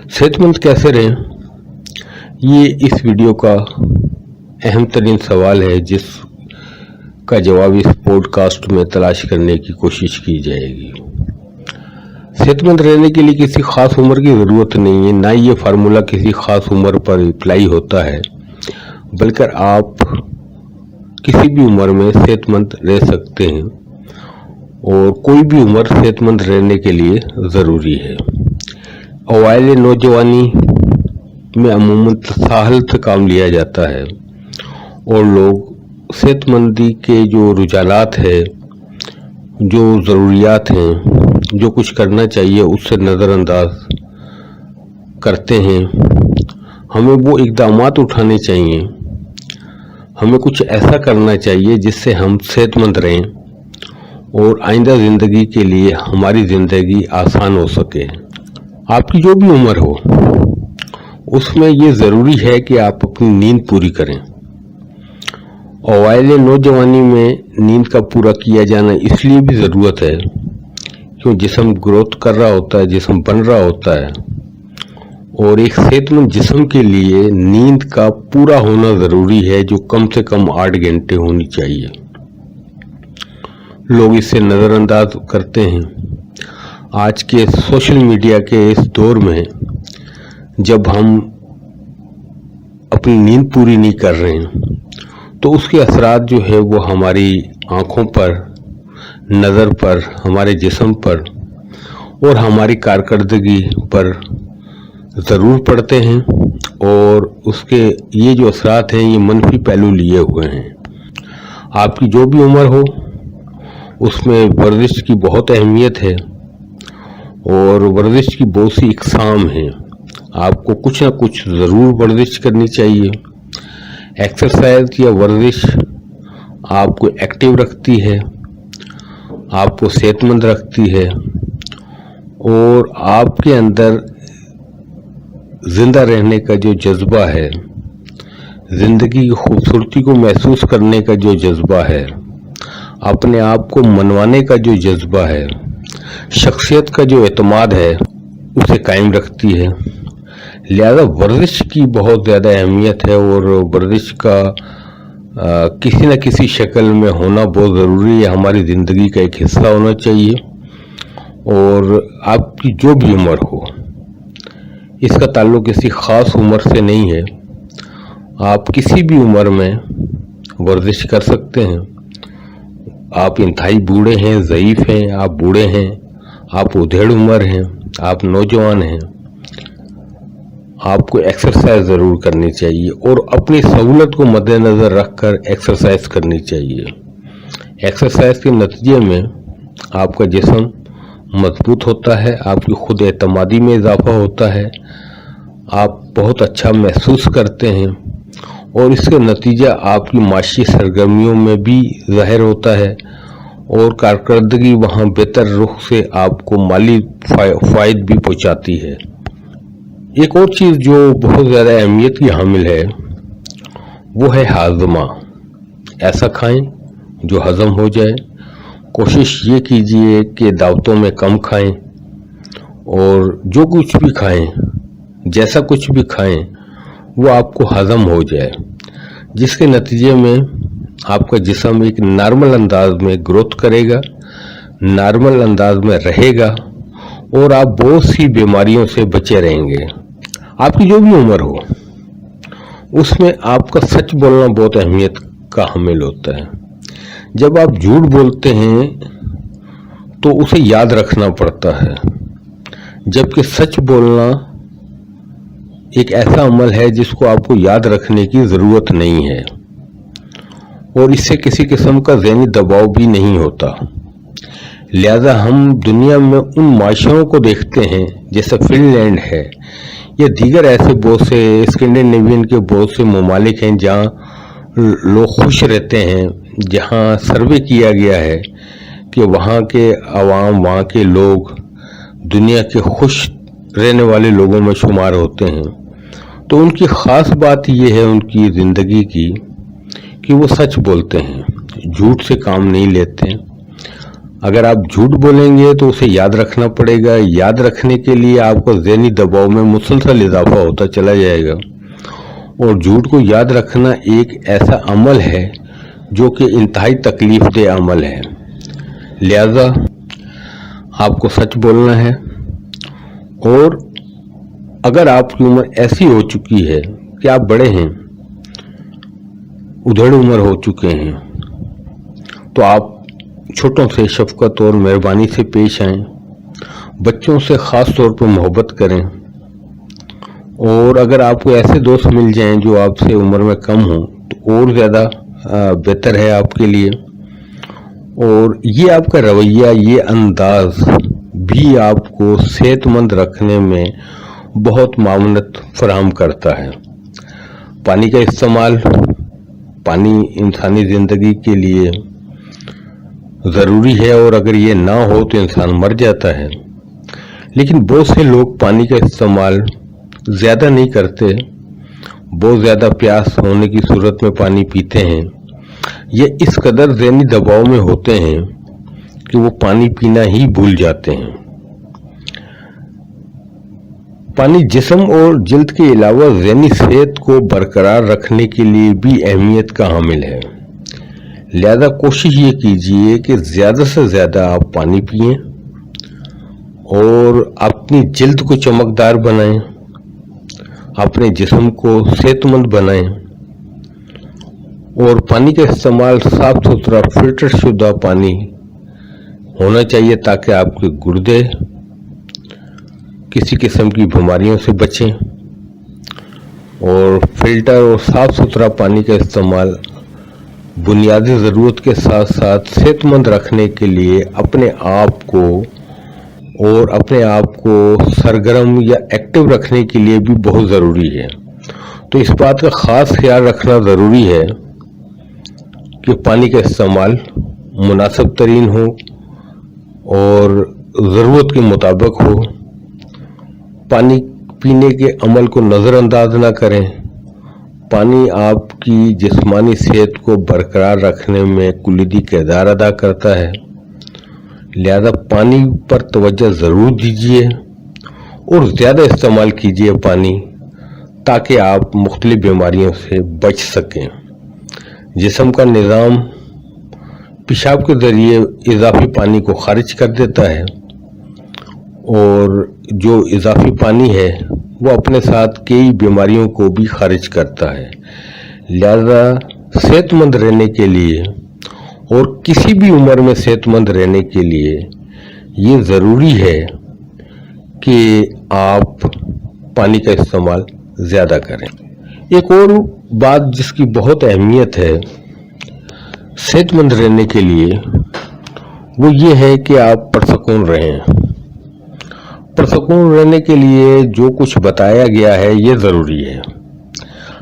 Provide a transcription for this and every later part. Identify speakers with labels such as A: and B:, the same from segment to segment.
A: صحت مند کیسے رہیں، یہ اس ویڈیو کا اہم ترین سوال ہے جس کا جواب اس پوڈ کاسٹ میں تلاش کرنے کی کوشش کی جائے گی۔ صحت مند رہنے کے لیے کسی خاص عمر کی ضرورت نہیں ہے، نہ یہ فارمولا کسی خاص عمر پر اپلائی ہوتا ہے، بلکہ آپ کسی بھی عمر میں صحت مند رہ سکتے ہیں اور کوئی بھی عمر صحت مند رہنے کے لیے ضروری ہے۔ اوائل نوجوانی میں عموماً تساہل سے کام لیا جاتا ہے اور لوگ صحت مندی کے جو رجحانات ہیں، جو ضروریات ہیں، جو کچھ کرنا چاہیے اس سے نظر انداز کرتے ہیں۔ ہمیں وہ اقدامات اٹھانے چاہیے، ہمیں کچھ ایسا کرنا چاہیے جس سے ہم صحت مند رہیں اور آئندہ زندگی کے لیے ہماری زندگی آسان ہو سکے۔ آپ کی جو بھی عمر ہو، اس میں یہ ضروری ہے کہ آپ اپنی نیند پوری کریں۔ اوائل نوجوانی میں نیند کا پورا کیا جانا اس لیے بھی ضرورت ہے کیوں جسم گروتھ کر رہا ہوتا ہے، جسم بن رہا ہوتا ہے، اور ایک صحت مند جسم کے لیے نیند کا پورا ہونا ضروری ہے جو کم سے کم 8 گھنٹے ہونی چاہیے۔ لوگ اس سے نظر انداز کرتے ہیں۔ آج کے سوشل میڈیا کے اس دور میں جب ہم اپنی نیند پوری نہیں کر رہے ہیں تو اس کے اثرات جو ہے وہ ہماری آنکھوں پر، نظر پر، ہمارے جسم پر اور ہماری کارکردگی پر ضرور پڑتے ہیں، اور اس کے یہ جو اثرات ہیں یہ منفی پہلو لیے ہوئے ہیں۔ آپ کی جو بھی عمر ہو اس میں ورزش کی بہت اہمیت ہے اور ورزش کی بہت سی اقسام ہیں۔ آپ کو کچھ نہ کچھ ضرور ورزش کرنی چاہیے۔ ایکسرسائز یا ورزش آپ کو ایکٹیو رکھتی ہے، آپ کو صحت مند رکھتی ہے اور آپ کے اندر زندہ رہنے کا جو جذبہ ہے، زندگی کی خوبصورتی کو محسوس کرنے کا جو جذبہ ہے، اپنے آپ کو منوانے کا جو جذبہ ہے، شخصیت کا جو اعتماد ہے، اسے قائم رکھتی ہے۔ لہذا ورزش کی بہت زیادہ اہمیت ہے اور ورزش کا کسی نہ کسی شکل میں ہونا بہت ضروری ہے، ہماری زندگی کا ایک حصہ ہونا چاہیے۔ اور آپ کی جو بھی عمر ہو، اس کا تعلق کسی خاص عمر سے نہیں ہے، آپ کسی بھی عمر میں ورزش کر سکتے ہیں۔ آپ انتہائی بوڑھے ہیں، ضعیف ہیں، آپ بوڑھے ہیں، آپ ادھیڑ عمر ہیں، آپ نوجوان ہیں، آپ کو ایکسرسائز ضرور کرنی چاہیے اور اپنی سہولت کو مد نظر رکھ کر ایکسرسائز کرنی چاہیے۔ ایکسرسائز کے نتیجے میں آپ کا جسم مضبوط ہوتا ہے، آپ کی خود اعتمادی میں اضافہ ہوتا ہے، آپ بہت اچھا محسوس کرتے ہیں اور اس کا نتیجہ آپ کی معاشی سرگرمیوں میں بھی ظاہر ہوتا ہے اور کارکردگی وہاں بہتر رخ سے آپ کو مالی فائد بھی پہنچاتی ہے۔ ایک اور چیز جو بہت زیادہ اہمیت کی حامل ہے وہ ہے ہاضمہ۔ ایسا کھائیں جو ہضم ہو جائے۔ کوشش یہ کیجئے کہ دعوتوں میں کم کھائیں اور جو کچھ بھی کھائیں، جیسا کچھ بھی کھائیں وہ آپ کو ہضم ہو جائے، جس کے نتیجے میں آپ کا جسم ایک نارمل انداز میں گروتھ کرے گا، نارمل انداز میں رہے گا اور آپ بہت سی بیماریوں سے بچے رہیں گے۔ آپ کی جو بھی عمر ہو اس میں آپ کا سچ بولنا بہت اہمیت کا حامل ہوتا ہے۔ جب آپ جھوٹ بولتے ہیں تو اسے یاد رکھنا پڑتا ہے، جبکہ سچ بولنا ایک ایسا عمل ہے جس کو آپ کو یاد رکھنے کی ضرورت نہیں ہے اور اس سے کسی قسم کا ذہنی دباؤ بھی نہیں ہوتا۔ لہذا ہم دنیا میں ان معاشروں کو دیکھتے ہیں جیسے فن لینڈ ہے یا دیگر ایسے بہت سے اسکینڈینیوین کے بہت سے ممالک ہیں جہاں لوگ خوش رہتے ہیں، جہاں سروے کیا گیا ہے کہ وہاں کے عوام، وہاں کے لوگ دنیا کے خوش رہنے والے لوگوں میں شمار ہوتے ہیں۔ تو ان کی خاص بات یہ ہے ان کی زندگی کی کہ وہ سچ بولتے ہیں، جھوٹ سے کام نہیں لیتے۔ अगर आप झूठ बोलेंगे तो उसे याद रखना पड़ेगा। याद रखने के लिए आपको ज़हनी दबाव में मुसलसल इजाफा होता चला जाएगा। और झूठ को याद रखना एक ऐसा अमल है जो कि इंतहाई तकलीफदेह अमल है। लिहाजा आपको सच बोलना है। और अगर आपकी उम्र ऐसी हो चुकी है कि आप बड़े हैं, उधड़ उम्र हो चुके हैं, तो आप छोटों से शफकत और मेहरबानी से पेश आएं। बच्चों से ख़ास तौर पर मोहब्बत करें। और अगर आपको ऐसे दोस्त मिल जाएं जो आपसे उम्र में कम हों तो और ज़्यादा बेहतर है आपके लिए। और ये आपका रवैया, ये अंदाज भी आपको सेहतमंद रखने में बहुत मामनत फराहम करता है। पानी का इस्तेमाल, पानी इंसानी ज़िंदगी के लिए ज़रूरी है और अगर ये ना हो तो इंसान मर जाता है। लेकिन बहुत से लोग पानी का इस्तेमाल ज़्यादा नहीं करते, बहुत ज़्यादा प्यास होने की सूरत में पानी पीते हैं। ये इस कदर ज़हनी दबाव में होते हैं कि वो पानी पीना ही भूल जाते हैं। पानी जिस्म और जिल्द के अलावा ज़हनी सेहत को बरकरार रखने के लिए भी अहमियत का हामिल है। लिहाजा कोशिश ये कीजिए कि ज़्यादा से ज़्यादा आप पानी पिएं और अपनी जिल्द को चमकदार बनाएं, अपने जिस्म को सेहतमंद बनाएं। और पानी का इस्तेमाल साफ सुथरा फिल्टर शुदा पानी होना चाहिए ताकि आपके गुर्दे किसी किस्म की बीमारियों से बचें। और फिल्टर और साफ सुथरा पानी का इस्तेमाल बुनियादी ज़रूरत के साथ साथ सेहतमंद रखने के लिए अपने आप को सरगर्म या एक्टिव रखने के लिए भी बहुत ज़रूरी है। तो इस बात का ख़ास ख्याल रखना ज़रूरी है कि पानी का इस्तेमाल मुनासिब तरीन हो और ज़रूरत के मुताबिक हो। पानी पीने के अमल को नज़रअंदाज ना करें। पानी आपकी जिस्मानी सेहत को बरकरार रखने में कुलीदी किरदार अदा करता है। लिहाजा पानी पर तवज्जो ज़रूर दीजिए और ज़्यादा इस्तेमाल कीजिए पानी, ताकि आप मुख्तलिफ बीमारियों से बच सकें। जिस्म का निज़ाम पेशाब के ज़रिए इजाफी पानी को खारिज कर देता है और जो इजाफी पानी है वो अपने साथ कई बीमारियों को भी खारिज करता है। लिहाजा सेहतमंद रहने के लिए और किसी भी उम्र में सेहतमंद रहने के लिए ये ज़रूरी है कि आप पानी का इस्तेमाल ज़्यादा करें। एक और बात जिसकी बहुत अहमियत है सेहतमंद रहने के लिए वो ये है कि आप पुरसकून रहें। पुरसकून रहने के लिए जो कुछ बताया गया है ये ज़रूरी है।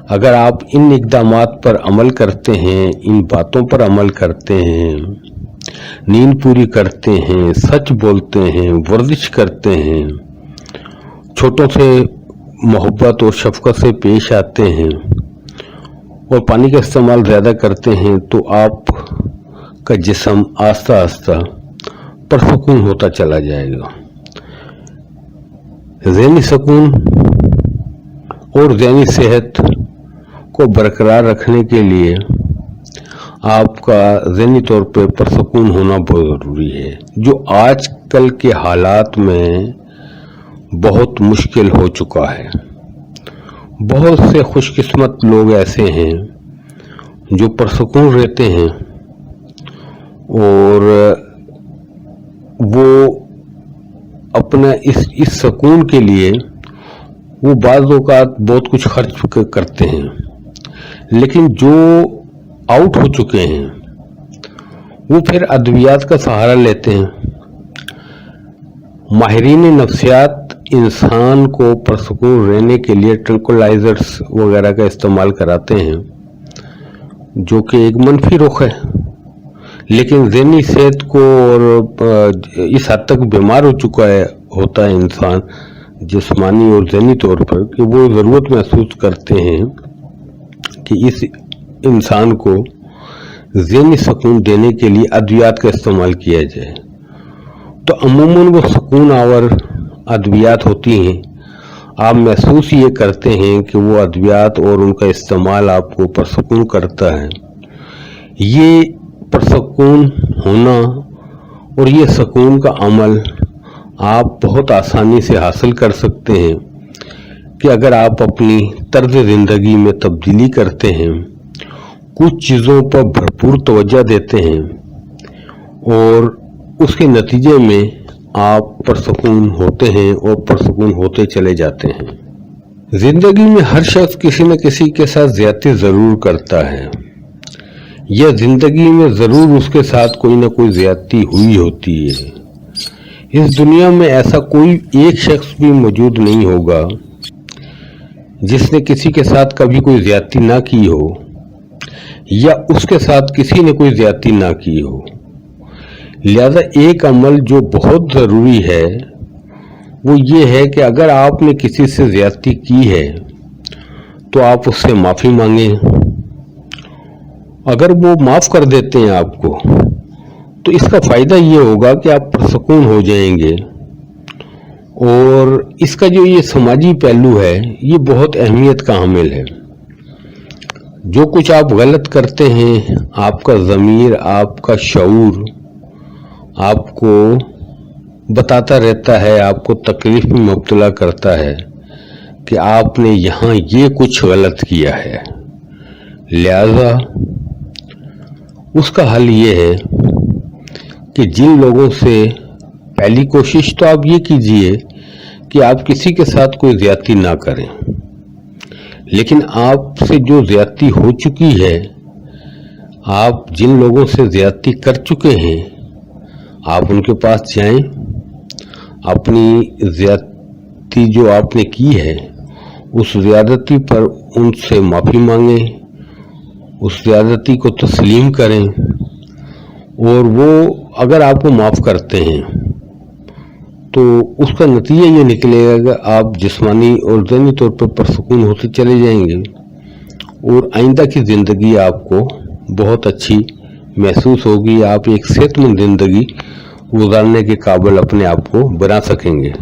A: अगर आप इन इक़दामात पर अमल करते हैं, इन बातों पर अमल करते हैं, नींद पूरी करते हैं, सच बोलते हैं, वर्जिश करते हैं, छोटों से मोहब्बत और शफकत से पेश आते हैं और पानी का इस्तेमाल ज़्यादा करते हैं, तो आपका जिस्म आस्ता आस्ता पुरसकून होता चला जाएगा। ज़हनी सुकून और ज़हनी सेहत को बरकरार रखने के लिए आपका ज़हनी तौर पे पुरसकून होना बहुत ज़रूरी है, जो आजकल के हालात में बहुत मुश्किल हो चुका है। बहुत से खुशकिस्मत लोग ऐसे हैं जो पुरसकून रहते हैं और वो अपना इस सुकून के लिए वो बाज़ औक़ात बहुत कुछ खर्च करते हैं, लेकिन जो आउट हो चुके हैं वो फिर अद्वियात का सहारा लेते हैं। माहिरीन नफ्सियात इंसान को पुरसकून रहने के लिए ट्रंकुलाइजर्स वगैरह का इस्तेमाल कराते हैं, जो कि एक मनफी रुख है। लेकिन ज़हनी सेहत को और इस हद तक बीमार हो चुका होता है इंसान जिस्मानी और ज़हनी तौर पर कि वो ज़रूरत महसूस करते हैं कि इस इंसान को ज़हनी सुकून देने के लिए अद्वियात का इस्तेमाल किया जाए। तो अमूमन वो सुकून आवर अद्वियात होती हैं। आप महसूस ये करते हैं कि वो अद्वियात और उनका इस्तेमाल आपको पुरसुकून करता है। ये पुरसुकून होना और ये सुकून का अमल आप बहुत आसानी से हासिल कर सकते हैं कि अगर आप अपनी तर्ज ज़िंदगी में तब्दीली करते हैं, कुछ चीज़ों पर भरपूर तवज्जो देते हैं और उसके नतीजे में आप पुरसुकून होते हैं और पुरसुकून होते चले जाते हैं। ज़िंदगी में हर शख्स किसी न किसी के साथ ज़्यादती ज़रूर करता है, या ज़िंदगी में ज़रूर उसके साथ कोई न कोई ज़्यादती हुई होती है। इस दुनिया में ऐसा कोई एक शख्स भी मौजूद नहीं होगा जिसने किसी के साथ कभी कोई ज़्यादती ना की हो या उसके साथ किसी ने कोई ज़्यादती ना की हो। लिहाजा एक अमल जो बहुत ज़रूरी है वो ये है कि अगर आपने किसी से ज़्यादती की है तो आप उससे माफ़ी मांगें। अगर वो माफ़ कर देते हैं आपको तो इसका फ़ायदा ये होगा कि आप पुरसुकून हो जाएंगे। और इसका जो ये समाजी पहलू है ये बहुत अहमियत का हामिल है। जो कुछ आप गलत करते हैं, आपका ज़मीर, आपका शऊर आपको बताता रहता है, आपको तकलीफ में मुब्तला करता है कि आपने यहाँ ये कुछ गलत किया है। लिहाजा उसका हल ये है कि जिन लोगों से पहली कोशिश तो आप ये कीजिए कि आप किसी के साथ कोई ज़्यादती ना करें, लेकिन आपसे जो ज़्यादती हो चुकी है, आप जिन लोगों से ज़्यादती कर चुके हैं, आप उनके पास जाएं, अपनी ज़्यादती जो आपने की है उस ज़्यादती पर उनसे माफ़ी मांगें, उस ज़्यादती को तस्लीम करें और वो अगर आपको माफ़ करते हैं तो उसका नतीजा ये निकलेगा कि आप जिस्मानी और ज़हनी तौर पर पुरसुकून होते चले जाएंगे और आइंदा की ज़िंदगी आपको बहुत अच्छी महसूस होगी। आप एक सेहतमंद ज़िंदगी गुजारने के काबिल अपने आप को बना सकेंगे।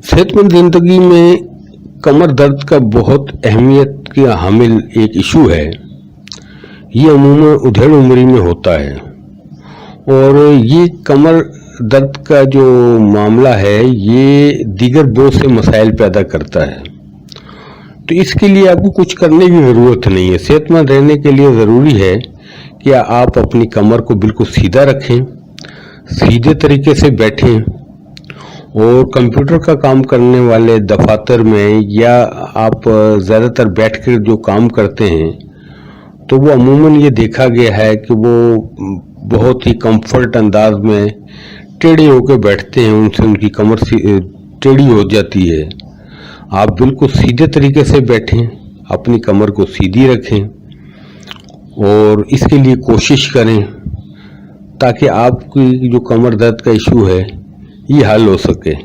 A: सेहतमंद ज़िंदगी में कमर दर्द का बहुत अहमियत का हामिल एक इशू है। ये अमूमन उधेड़ उम्री में होता है और ये कमर दर्द का जो मामला है ये दीगर बहुत से मसाइल पैदा करता है। तो इसके लिए आपको कुछ करने की ज़रूरत नहीं है। सेहतमंद रहने के लिए ज़रूरी है कि आप अपनी कमर को बिल्कुल सीधा रखें, सीधे तरीके से बैठें और कंप्यूटर का काम करने वाले दफातर में या आप ज़्यादातर बैठकर जो काम करते हैं तो वो अमूमन ये देखा गया है कि वो बहुत ही कंफर्ट अंदाज में टेढ़े होकर बैठते हैं, उनसे उनकी कमर टेढ़ी हो जाती है। आप बिल्कुल सीधे तरीके से बैठें, अपनी कमर को सीधी रखें और इसके लिए कोशिश करें ताकि आपकी जो कमर दर्द का इशू है ये हल हो सके।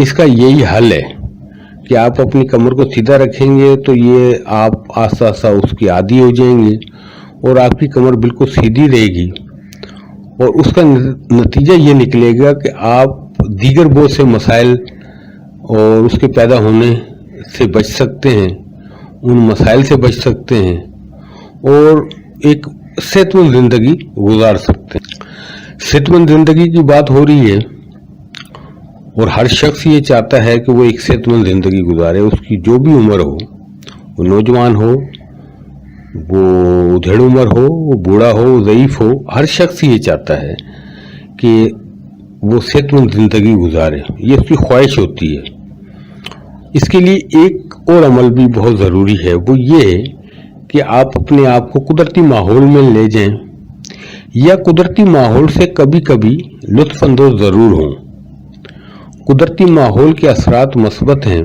A: इसका यही हल है कि आप अपनी कमर को सीधा रखेंगे तो ये आप आस्ता आस्ता उसकी आदी हो जाएंगे और आपकी कमर बिल्कुल सीधी रहेगी और उसका नतीजा ये निकलेगा कि आप दीगर बहुत से मसाइल और उसके पैदा होने से बच सकते हैं, उन मसाइल से बच सकते हैं और एक सेहतमंद ज़िंदगी गुजार सकते हैं। सेहतमंद ज़िंदगी की बात हो रही है और हर शख्स ये चाहता है कि वो एक सेहतमंद ज़िंदगी गुजारे। उसकी जो भी उम्र हो, वो नौजवान हो, वो उधेड़ उम्र हो, वो बूढ़ा हो, ज़ईफ़ हो, हर शख्स ये चाहता है कि वो सेहतमंद ज़िंदगी गुजारे। ये उसकी ख्वाहिश होती है। इसके लिए एक और अमल भी बहुत ज़रूरी है, वो ये है कि आप अपने आप को कुदरती माहौल में ले जाएं या कुदरती माहौल से कभी कभी लुत्फ़अंदोज़ ज़रूर हों। कुदरती माहौल के असरात मस्बत हैं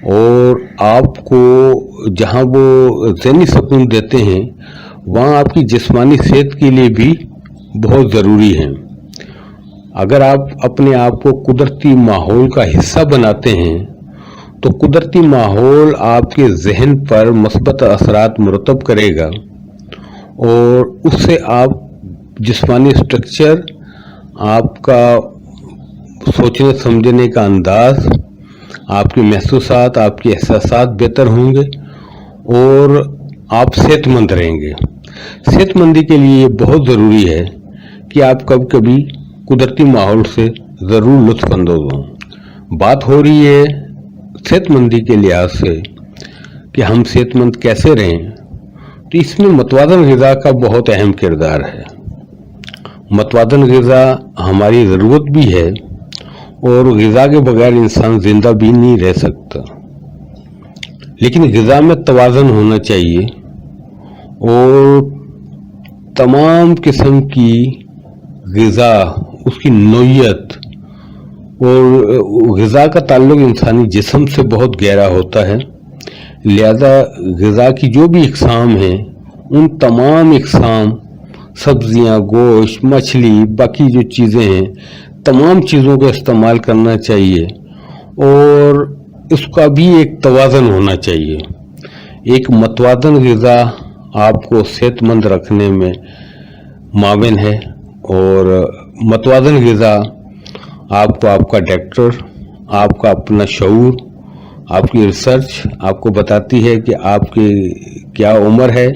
A: और आपको जहाँ वो ज़हनी सुकून देते हैं वहाँ आपकी जिस्मानी सेहत के लिए भी बहुत ज़रूरी हैं। अगर आप अपने आप को कुदरती माहौल का हिस्सा बनाते हैं तो कुदरती माहौल आपके जहन पर मस्बत असरात मुरतब करेगा और उससे आप जिस्मानी स्ट्रक्चर, आपका सोचने समझने का अंदाज, आपके महसूसात, आपके एहसासात बेहतर होंगे और आप सेहतमंद रहेंगे। सेहतमंदी के लिए ये बहुत ज़रूरी है कि आप कभी कुदरती माहौल से ज़रूर लुत्फ़अंदोज़ हों। बात हो रही है सेहतमंदी के लिहाज से कि हम सेहतमंद कैसे रहें, तो इसमें मतवाज़न ग़िज़ा का बहुत अहम किरदार है। मतवाज़न ग़िज़ा हमारी ज़रूरत भी है और ग़िज़ा के बगैर इंसान ज़िंदा भी नहीं रह सकता, लेकिन ग़िज़ा में तवाज़न होना चाहिए और तमाम किस्म की ग़िज़ा, उसकी नौइयत और ग़िज़ा का ताल्लुक़ इंसानी जिस्म से बहुत गहरा होता है। लिहाजा ग़िज़ा की जो भी इक़साम हैं, उन तमाम इक़साम, सब्ज़ियाँ, गोश्त, मछली, बाकी जो चीज़ें हैं, तमाम चीज़ों का इस्तेमाल करना चाहिए और इसका भी एक तवाज़न होना चाहिए। एक मतवाज़न ग़िज़ा आपको सेहतमंद रखने में माविन है और मतवाज़न ग़िज़ा आपको आपका डॉक्टर, आपका अपना शऊर, आपकी रिसर्च आपको बताती है कि आपकी क्या उम्र है,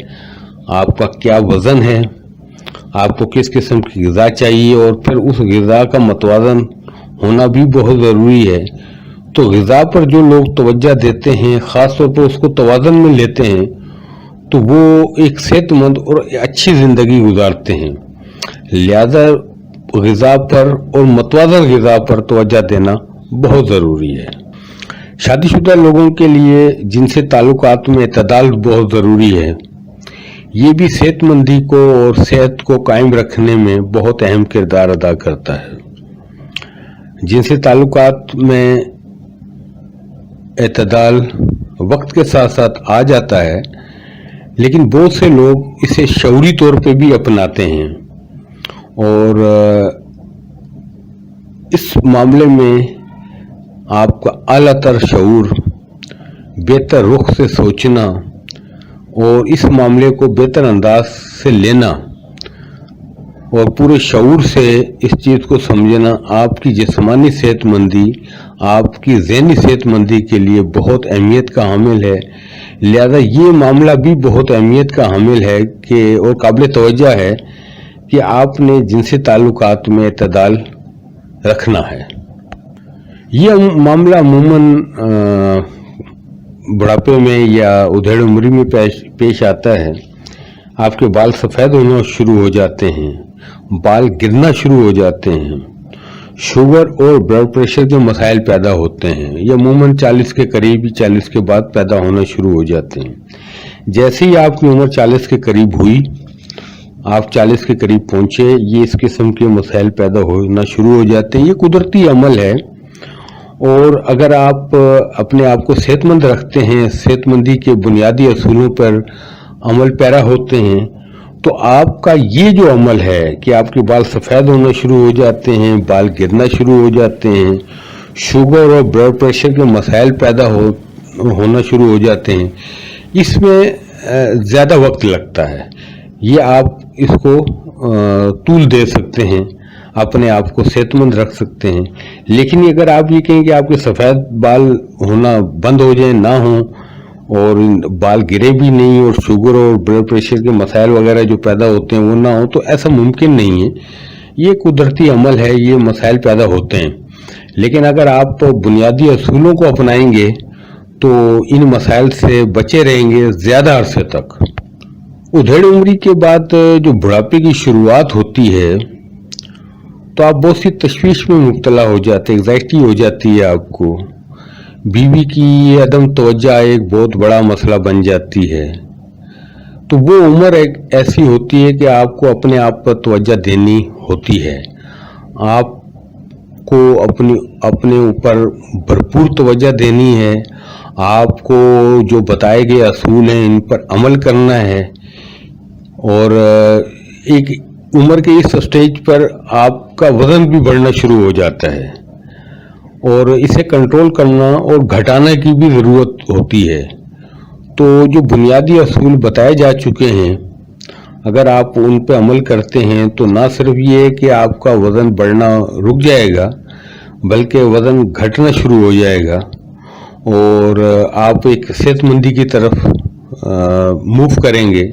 A: आपका क्या वज़न है, आपको किस किस्म की ग़िज़ा चाहिए और फिर उस ग़िज़ा का मतवाज़न होना भी बहुत ज़रूरी है। तो ग़िज़ा पर जो लोग तवज्जो देते हैं, ख़ास तौर पर उसको तवाज़न में लेते हैं, तो वो एक सेहतमंद और अच्छी ज़िंदगी गुजारते हैं। लिहाजा ग़िज़ा पर और मतवाज़न ग़िज़ा पर तवज्जो देना बहुत ज़रूरी है। शादीशुदा लोगों के लिए जिनसे ताल्लुकात में इत्तदाल बहुत ज़रूरी है। ये भी सेहतमंदी को और सेहत को कायम रखने में बहुत अहम किरदार अदा करता है। जिनसे ताल्लुकात में इत्तदाल वक्त के साथ साथ आ जाता है, लेकिन बहुत से लोग इसे शऊरी तौर पे भी अपनाते हैं और इस मामले में आपका आलातर शऊर, बेहतर रुख से सोचना और इस मामले को बेहतर अंदाज से लेना और पूरे शऊर से इस चीज़ को समझना आपकी जिस्मानी सेहतमंदी, आपकी ज़हनी सेहतमंदी के लिए बहुत अहमियत का हामिल है। लिहाजा ये मामला भी बहुत अहमियत का हामिल है कि और काबिल तवज्जो है कि आपने जिनसे ताल्लुकात में इत्तदाल रखना है। ये मामला अमूमन बुढ़ापे में या उधेड़ उम्री में पेश आता है। आपके बाल सफ़ेद होना शुरू हो जाते हैं, बाल गिरना शुरू हो जाते हैं, शुगर और ब्लड प्रेशर के मसाइल पैदा होते हैं। ये अमूमन 40 के करीब, 40 के बाद पैदा होना शुरू हो जाते हैं। जैसे ही आपकी उम्र 40 के करीब हुई, आप 40 के करीब पहुंचे, ये इस किस्म के मसाइल पैदा होना शुरू हो जाते हैं। ये कुदरती अमल है और अगर आप अपने आप को सेहतमंद रखते हैं, सेहतमंदी के बुनियादी असूलों पर अमल पैरा होते हैं, तो आपका ये जो अमल है कि आपके बाल सफ़ेद होना शुरू हो जाते हैं, बाल गिरना शुरू हो जाते हैं, शुगर और ब्लड प्रेशर के मसाइल पैदा होना शुरू हो जाते हैं, इसमें ज़्यादा वक्त लगता है। ये आप इसको तूल दे सकते हैं, अपने आप को सेहतमंद रख सकते हैं। लेकिन अगर आप ये कहें कि आपके सफ़ेद बाल होना बंद हो जाए, ना हो और बाल गिरे भी नहीं और शुगर और ब्लड प्रेशर के मसाइल वगैरह जो पैदा होते हैं वो ना हो, तो ऐसा मुमकिन नहीं है। ये कुदरती अमल है, ये मसाइल पैदा होते हैं। लेकिन अगर आप बुनियादी असूलों को अपनाएंगे तो इन मसाइल से बचे रहेंगे ज़्यादा अरसे तक। उधेड़ उम्री के बाद जो बुढ़ापे की शुरुआत होती है, तो आप बहुत सी तशवीश में मुब्तला हो जाते हैं, एंग्जाइटी हो जाती है आपको। बीवी की अदम तवज्जो एक बहुत बड़ा मसला बन जाती है। तो वो उम्र एक ऐसी होती है कि आपको अपने आप पर तवज्जो देनी होती है। आपको अपने ऊपर भरपूर तवज्जो देनी है। आपको जो बताए गए असूल हैं इन पर अमल करना है और एक उम्र के इस स्टेज पर आपका वज़न भी बढ़ना शुरू हो जाता है और इसे कंट्रोल करना और घटाने की भी ज़रूरत होती है। तो जो बुनियादी असूल बताए जा चुके हैं, अगर आप उन पर अमल करते हैं तो ना सिर्फ ये कि आपका वज़न बढ़ना रुक जाएगा, बल्कि वजन घटना शुरू हो जाएगा और आप एक सेहतमंदी की तरफ मूव करेंगे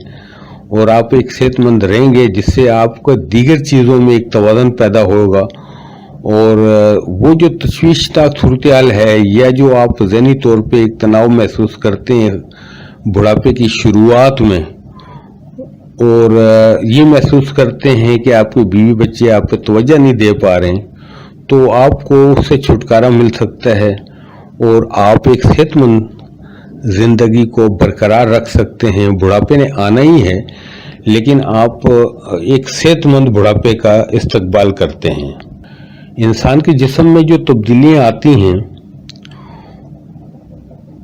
A: और आप एक सेहतमंद रहेंगे, जिससे आपको दीगर चीज़ों में एक तवाज़ुन पैदा होगा। और वो जो तशवीशनाक सूरत-ए-हाल है या जो आप ज़हनी तौर पे एक तनाव महसूस करते हैं बुढ़ापे की शुरुआत में, और ये महसूस करते हैं कि आपके बीवी बच्चे आप पे तवज्जो नहीं दे पा रहे हैं, तो आपको उससे छुटकारा मिल सकता है और आप एक सेहतमंद जिंदगी को बरकरार रख सकते हैं। बुढ़ापे ने आना ही है, लेकिन आप एक सेहतमंद बुढ़ापे का इस्तकबाल करते हैं। इंसान के जिस्म में जो तब्दीलियां आती हैं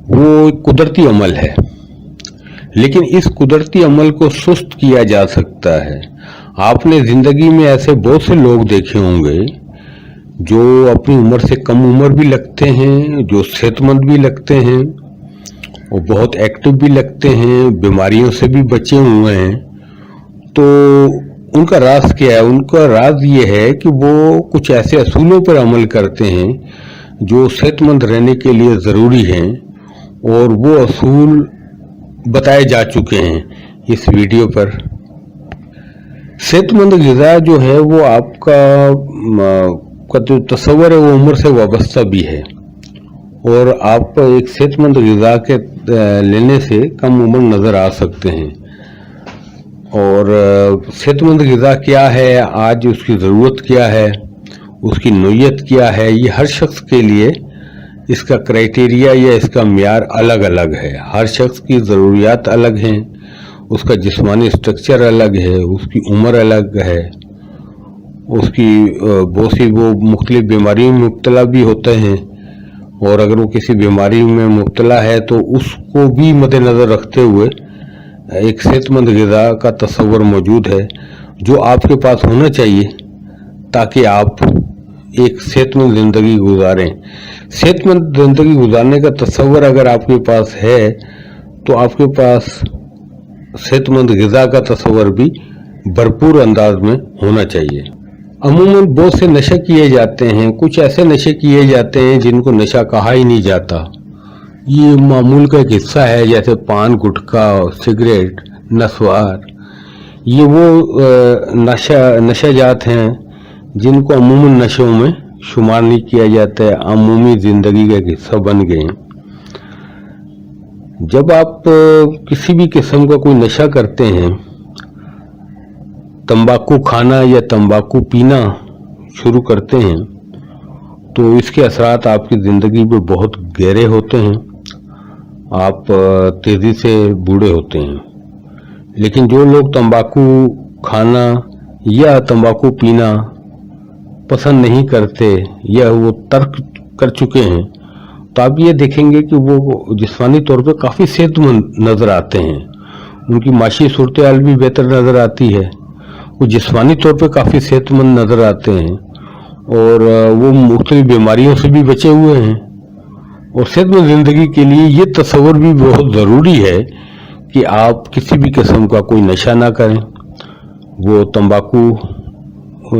A: वो कुदरती अमल है, लेकिन इस कुदरती अमल को सुस्त किया जा सकता है। आपने जिंदगी में ऐसे बहुत से लोग देखे होंगे जो अपनी उम्र से कम उम्र भी लगते हैं, जो सेहतमंद भी लगते हैं और बहुत एक्टिव भी लगते हैं, बीमारियों से भी बचे हुए हैं। तो उनका राज क्या है? उनका राज ये है कि वो कुछ ऐसे असूलों पर अमल करते हैं जो सेहतमंद रहने के लिए ज़रूरी हैं, और वो असूल बताए जा चुके हैं इस वीडियो पर। सेहतमंद ग़िज़ा जो है वो आपका जो तस्वर है वो उम्र से वाबस्ता भी है, और आप एक सेहतमंद ग़िज़ा के लेने से कम उम्र नज़र आ सकते हैं। और सेहतमंद ग़िज़ा क्या है, आज उसकी ज़रूरत क्या है, उसकी नोयत क्या है, ये हर शख्स के लिए इसका क्राइटेरिया या इसका मियार अलग अलग है। हर शख्स की ज़रूरियात अलग हैं, उसका जिस्मानी स्ट्रक्चर अलग है, उसकी उम्र अलग है, उसकी बहुत सी वो मुख्तलिफ बीमारियों में मुब्तला भी होते हैं, और अगर वो किसी बीमारी में मुब्तला है तो उसको भी मद्देनज़र रखते हुए एक सेहतमंद ग़िज़ा का तस्वर मौजूद है जो आपके पास होना चाहिए ताकि आप एक सेहतमंद ज़िंदगी गुजारें। सेहतमंद ज़िंदगी गुजारने का तस्वर अगर आपके पास है तो आपके पास सेहतमंद ग़िज़ा का तस्वर भी भरपूर अंदाज में होना चाहिए। अमूमन बहुत से नशे किए जाते हैं, कुछ ऐसे नशे किए जाते हैं जिनको नशा कहा ही नहीं जाता। ये मामूल का एक हिस्सा है, जैसे पान, गुटखा, सिगरेट, नस्वार। ये वो नशाजात हैं जिनको अमूमन नशों में शुमार नहीं किया जाता है, अमूमी ज़िंदगी का एक हिस्सा बन गए हैं। जब आप किसी भी किस्म का कोई नशा करते हैं, तंबाकू खाना या तंबाकू पीना शुरू करते हैं, तो इसके असरात आपकी ज़िंदगी पे बहुत गहरे होते हैं। आप तेज़ी से बूढ़े होते हैं। लेकिन जो लोग तंबाकू खाना या तंबाकू पीना पसंद नहीं करते या वो तर्क कर चुके हैं, तो आप ये देखेंगे कि वो जिस्मानी तौर पे काफ़ी सेहतमंद नज़र आते हैं। उनकी माशी सूरत-ए-हाल भी बेहतर नज़र आती है, वो जिस्मानी तौर पे काफ़ी सेहतमंद नज़र आते हैं, और वो मुख्तलिफ बीमारियों से भी बचे हुए हैं। और सेहतमंद ज़िंदगी के लिए ये तस्वर भी बहुत ज़रूरी है कि आप किसी भी किस्म का कोई नशा ना करें, वो तंबाकू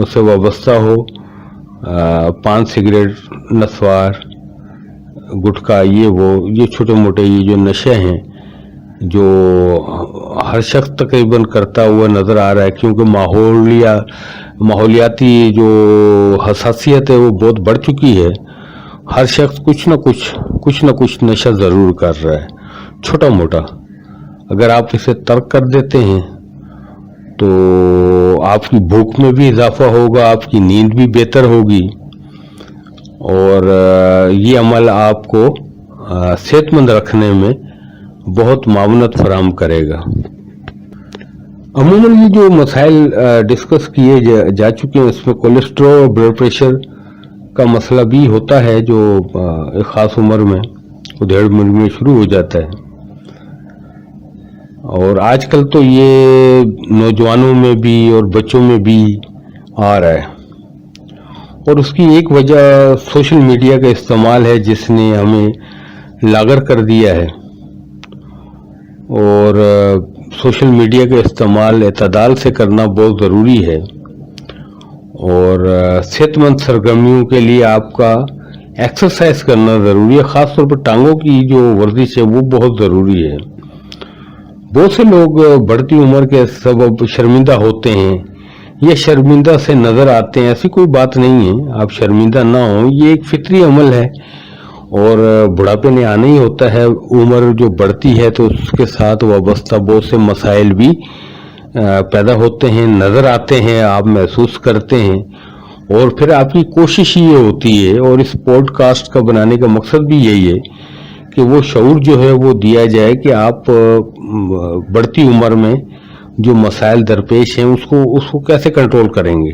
A: से वाबस्ता हो, पान, सिगरेट, नस्वार, गुटखा, ये छोटे मोटे ये जो नशे हैं जो हर शख्स तकरीबन करता हुआ नज़र आ रहा है, क्योंकि माहौलियाती जो हसासियत है वो बहुत बढ़ चुकी है। हर शख्स कुछ न कुछ नशा ज़रूर कर रहा है, छोटा मोटा। अगर आप इसे तर्क कर देते हैं तो आपकी भूख में भी इजाफा होगा, आपकी नींद भी बेहतर होगी, और ये अमल आपको सेहतमंद रखने में बहुत मावनत फराहम करेगा। अमूमन ये जो मसाइल डिस्कस किए जा चुके हैं, इसमें कोलेस्ट्रॉल और ब्लड प्रेशर का मसला भी होता है, जो एक ख़ास उम्र में उधेड़ उम्र में शुरू हो जाता है। और आजकल तो ये नौजवानों में भी और बच्चों में भी आ रहा है, और उसकी एक वजह सोशल मीडिया का इस्तेमाल है, जिसने हमें लागर कर दिया है। और सोशल मीडिया का इस्तेमाल एतदाल से करना बहुत ज़रूरी है, اور صحت مند سرگرمیوں کے لیے آپ کا ایکسرسائز کرنا ضروری ہے. خاص طور پر ٹانگوں کی جو ورزش ہے وہ بہت ضروری ہے. بہت سے لوگ بڑھتی عمر کے سبب شرمندہ ہوتے ہیں یا شرمندہ سے نظر آتے ہیں. ایسی کوئی بات نہیں ہے, آپ شرمندہ نہ ہوں, یہ ایک فطری عمل ہے اور بڑھاپے نے آنا ہی ہوتا ہے. عمر جو بڑھتی ہے تو اس کے ساتھ وابستہ بہت سے مسائل بھی پیدا ہوتے ہیں, نظر آتے ہیں, آپ محسوس کرتے ہیں. اور پھر آپ کی کوشش یہ ہوتی ہے, اور اس پوڈ کاسٹ کا بنانے کا مقصد بھی یہی ہے کہ وہ شعور جو ہے وہ دیا جائے کہ آپ بڑھتی عمر میں جو مسائل درپیش ہیں اس کو کیسے کنٹرول کریں گے,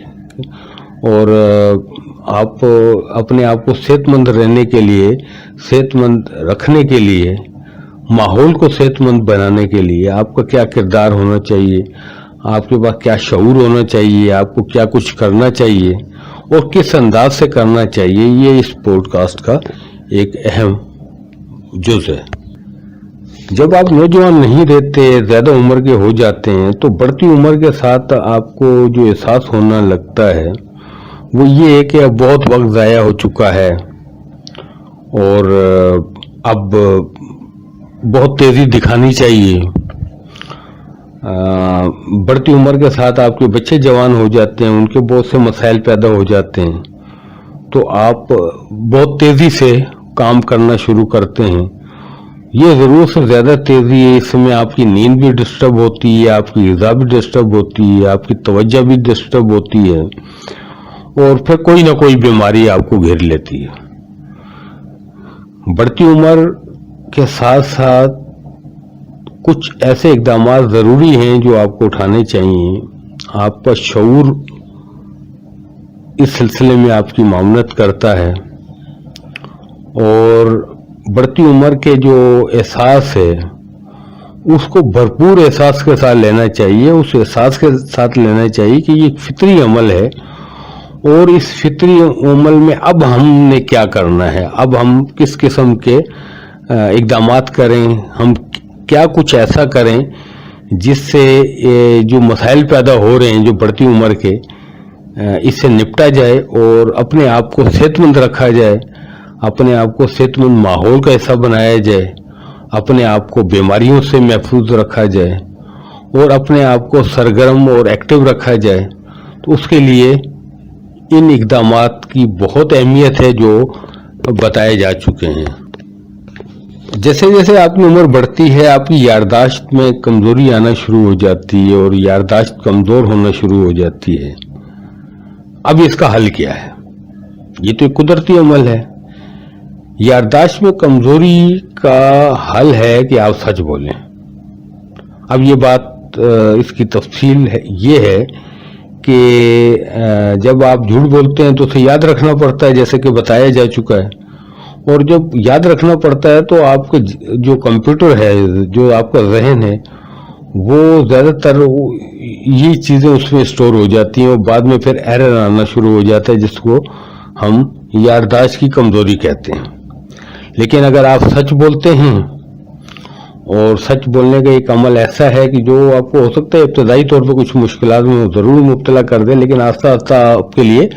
A: اور آپ اپنے آپ کو صحت مند رہنے کے لیے, صحت مند رکھنے کے لیے, ماحول کو صحت مند بنانے کے لیے آپ کا کیا کردار ہونا چاہیے, آپ کے پاس کیا شعور ہونا چاہیے, آپ کو کیا کچھ کرنا چاہیے اور کس انداز سے کرنا چاہیے, یہ اس پوڈ کاسٹ کا ایک اہم جز ہے. جب آپ نوجوان نہیں رہتے, زیادہ عمر کے ہو جاتے ہیں, تو بڑھتی عمر کے ساتھ آپ کو جو احساس ہونا لگتا ہے وہ یہ ہے کہ اب بہت وقت ضائع ہو چکا ہے اور اب بہت تیزی دکھانی چاہیے. بڑھتی عمر کے ساتھ آپ کے بچے جوان ہو جاتے ہیں, ان کے بہت سے مسائل پیدا ہو جاتے ہیں, تو آپ بہت تیزی سے کام کرنا شروع کرتے ہیں. یہ ضرورت سے زیادہ تیزی ہے, اس میں آپ کی نیند بھی ڈسٹرب ہوتی ہے, آپ کی غذا بھی ڈسٹرب ہوتی ہے, آپ کی توجہ بھی ڈسٹرب ہوتی ہے, اور پھر کوئی نہ کوئی بیماری آپ کو گھیر لیتی ہے. بڑھتی عمر کے ساتھ ساتھ کچھ ایسے اقدامات ضروری ہیں جو آپ کو اٹھانے چاہیے. آپ کا شعور اس سلسلے میں آپ کی معاونت کرتا ہے, اور بڑھتی عمر کے جو احساس ہے اس کو بھرپور احساس کے ساتھ لینا چاہیے. اس احساس کے ساتھ لینا چاہیے کہ یہ ایک فطری عمل ہے, اور اس فطری عمل میں اب ہم نے کیا کرنا ہے, اب ہم کس قسم کے اقدامات کریں, ہم کیا کچھ ایسا کریں جس سے جو مسائل پیدا ہو رہے ہیں جو بڑھتی عمر کے, اس سے نپٹا جائے اور اپنے آپ کو صحت مند رکھا جائے, اپنے آپ کو صحت مند ماحول کا حصہ بنایا جائے, اپنے آپ کو بیماریوں سے محفوظ رکھا جائے, اور اپنے آپ کو سرگرم اور ایکٹیو رکھا جائے. تو اس کے لیے ان اقدامات کی بہت اہمیت ہے جو بتائے جا چکے ہیں. جیسے جیسے آپ کی عمر بڑھتی ہے آپ کی یادداشت میں کمزوری آنا شروع ہو جاتی ہے اور یادداشت کمزور ہونا شروع ہو جاتی ہے. اب اس کا حل کیا ہے؟ یہ تو ایک قدرتی عمل ہے. یادداشت میں کمزوری کا حل ہے کہ آپ سچ بولیں. اب یہ بات اس کی تفصیل یہ ہے کہ جب آپ جھوٹ بولتے ہیں تو اسے یاد رکھنا پڑتا ہے, جیسے کہ بتایا جا چکا ہے, اور جب یاد رکھنا پڑتا ہے تو آپ کا جو کمپیوٹر ہے, جو آپ کا ذہن ہے, وہ زیادہ تر یہ چیزیں اس میں اسٹور ہو جاتی ہیں اور بعد میں پھر ایرر آنا شروع ہو جاتا ہے جس کو ہم یادداشت کی کمزوری کہتے ہیں. لیکن اگر آپ سچ بولتے ہیں, اور سچ بولنے کا ایک عمل ایسا ہے کہ جو آپ کو ہو سکتا ہے ابتدائی طور پہ کچھ مشکلات میں ضرور مبتلا کر دے, لیکن آہستہ آہستہ آپ کے لیے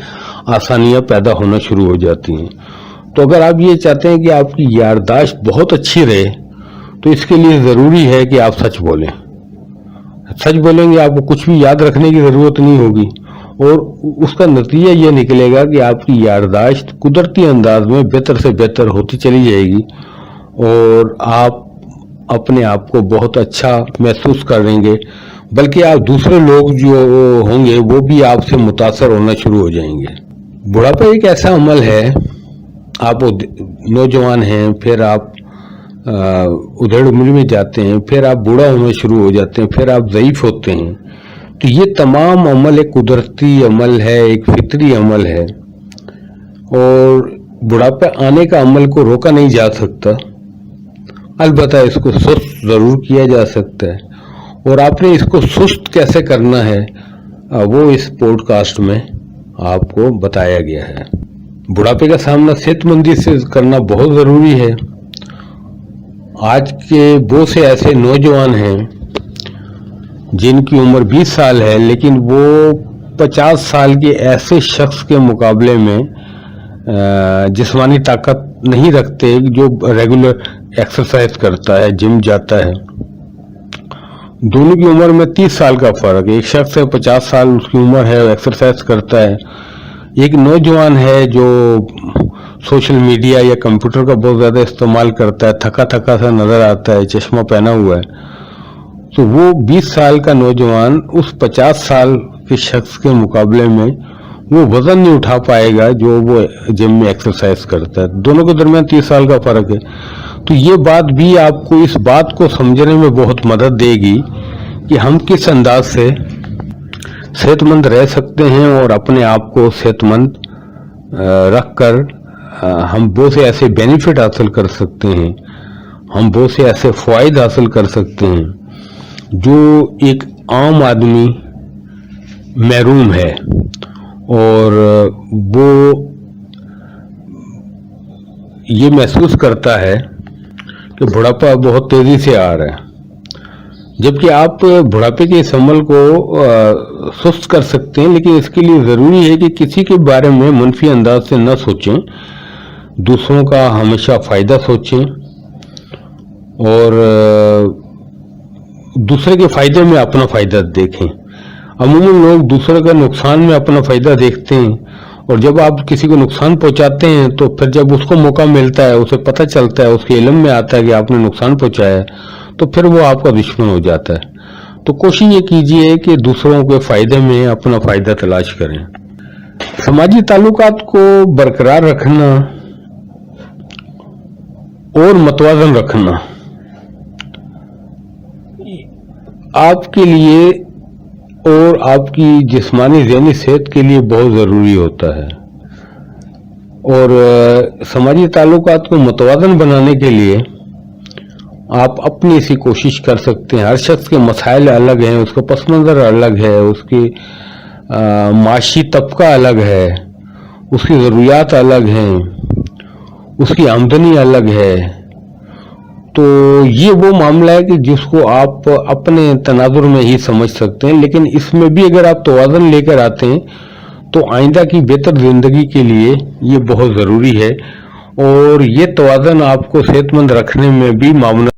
A: آسانیاں پیدا ہونا شروع ہو جاتی ہیں. تو اگر آپ یہ چاہتے ہیں کہ آپ کی یادداشت بہت اچھی رہے تو اس کے لیے ضروری ہے کہ آپ سچ بولیں. سچ بولیں گے آپ کو کچھ بھی یاد رکھنے کی ضرورت نہیں ہوگی, اور اس کا نتیجہ یہ نکلے گا کہ آپ کی یادداشت قدرتی انداز میں بہتر سے بہتر ہوتی چلی جائے گی, اور آپ اپنے آپ کو بہت اچھا محسوس کریں گے, بلکہ آپ دوسرے لوگ جو ہوں گے وہ بھی آپ سے متاثر ہونا شروع ہو جائیں گے. بڑھاپا ایک ایسا عمل ہے, آپ نوجوان ہیں, پھر آپ ادھیڑ عمر میں جاتے ہیں, پھر آپ بوڑھا ہونا شروع ہو جاتے ہیں, پھر آپ ضعیف ہوتے ہیں. تو یہ تمام عمل ایک قدرتی عمل ہے, ایک فطری عمل ہے, اور بڑھاپا آنے کا عمل کو روکا نہیں جا سکتا. البتہ اس کو سست ضرور کیا جا سکتا ہے, اور آپ نے اس کو سست کیسے کرنا ہے وہ اس پوڈ کاسٹ میں آپ کو بتایا گیا ہے. بڑھاپے کا سامنا صحت مندی سے کرنا بہت ضروری ہے. آج کے بہت سے ایسے نوجوان ہیں جن کی عمر 20 سال ہے لیکن وہ 50 साल के ऐसे शख्स के मुकाबले में जिस्मानी ताकत नहीं रखते जो रेगुलर एक्सरसाइज करता है, जिम जाता है। दोनों की उम्र में 30 साल का फर्क है। एक शख्स है 50 साल उसकी उम्र है, एक्सरसाइज करता है। एक नौजवान है जो सोशल मीडिया या कंप्यूटर का बहुत ज्यादा इस्तेमाल करता है, थका थका सा नजर आता है, चश्मा पहना हुआ है। तो वो 20 साल का नौजवान उस 50 साल के शख्स के मुकाबले में वो वजन नहीं उठा पाएगा जो वो जिम में एक्सरसाइज करता है। दोनों के दरमियान 30 साल का फर्क है। तो ये बात भी आपको इस बात को समझने में बहुत मदद देगी कि हम किस अंदाज से सेहतमंद रह सकते हैं और अपने आप को सेहतमंद रखकर हम बहुत से ऐसे बेनिफिट हासिल कर सकते हैं, हम बहुत से ऐसे फायदे हासिल कर सकते हैं जो एक आम आदमी महरूम है। और वो ये महसूस करता है कि बुढ़ापा बहुत तेजी से आ रहा है, जबकि आप बुढ़ापे के इस अमल को सुस्त कर सकते हैं। लेकिन इसके लिए जरूरी है कि किसी के बारे में मनफी अंदाज से न सोचें, दूसरों का हमेशा फायदा सोचें और दूसरे के फायदे में अपना फायदा देखें। अमूमन लोग दूसरे का नुकसान में अपना फायदा देखते हैं और जब आप किसी को नुकसान पहुंचाते हैं तो फिर जब उसको मौका मिलता है, उसे पता चलता है, उसके इल्म में आता है कि आपने नुकसान पहुंचाया है, तो फिर वो आपका दुश्मन हो जाता है। तो कोशिश ये कीजिए कि दूसरों के फायदे में अपना फायदा तलाश करें। समाजी ताल्लुकात को बरकरार रखना और मतवाजन रखना आपके लिए और आपकी जिस्मानी ज़हनी सेहत के लिए बहुत ज़रूरी होता है। और समाजी ताल्लुकात को मुतवाज़न बनाने के लिए आप अपनी सी कोशिश कर सकते हैं। हर शख्स के मसाइल अलग हैं, उसका पस मंज़र अलग है, उसकी माशी तबका अलग है, उसकी ज़रूरियात अलग हैं, उसकी आमदनी अलग है। तो ये वो मामला है कि जिसको आप अपने तनाजुर में ही समझ सकते हैं। लेकिन इसमें भी अगर आप तवाज़ुन लेकर आते हैं तो आइंदा की बेहतर जिंदगी के लिए ये बहुत ज़रूरी है। और ये तवाज़ुन आपको सेहतमंद रखने में भी मामून